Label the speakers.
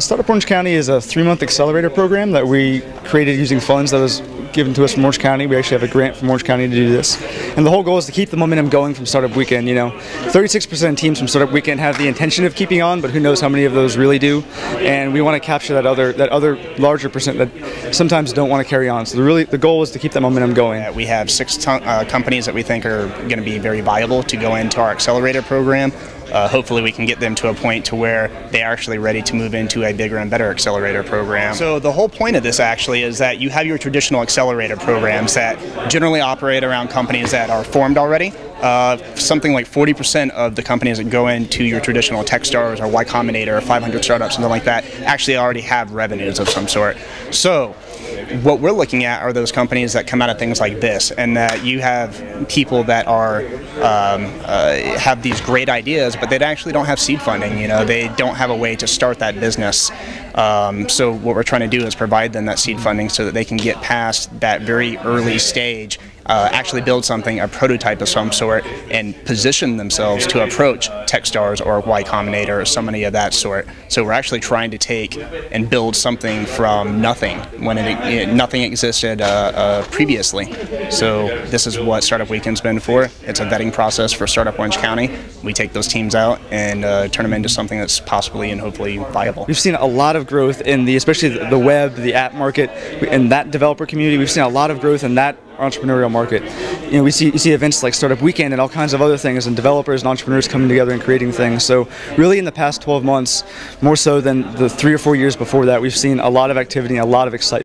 Speaker 1: Startup Orange County is a 3-month accelerator program that we created using funds that was given to us from Orange County. We actually have a grant from Orange County to do this. And the whole goal is to keep the momentum going from Startup Weekend. 36% of teams from Startup Weekend have the intention of keeping on, but who knows how many of those really do. And we want to capture that other larger percent that sometimes don't want to carry on. So the goal is to keep that momentum going.
Speaker 2: We have 6 companies that we think are going to be very viable to go into our accelerator program. Hopefully we can get them to a point to where they're actually ready to move into a bigger and better accelerator program. So the whole point of this actually is that you have your traditional accelerator programs that generally operate around companies that are formed already. Something like 40% of the companies that go into your traditional Techstars or Y Combinator or 500 startups, something like that, actually already have revenues of some sort. So what we're looking at are those companies that come out of things like this, and that you have people that are have these great ideas, but they actually don't have seed funding. They don't have a way to start that business. So what we're trying to do is provide them that seed funding so that they can get past that very early stage, actually build something, a prototype of some sort, and position themselves to approach Techstars or Y Combinator or somebody of that sort. So we're actually trying to take and build something from nothing when nothing existed previously. So this is what Startup Weekend's been for. It's a vetting process for Startup Orange County. We take those teams out and turn them into something that's possibly and hopefully viable.
Speaker 1: We've seen a lot of growth in especially the web, the app market, in that developer community. We've seen a lot of growth in that entrepreneurial market. You see events like Startup Weekend and all kinds of other things, and developers and entrepreneurs coming together and creating things. So really in the past 12 months, more so than the 3 or 4 years before that, we've seen a lot of activity and a lot of excitement.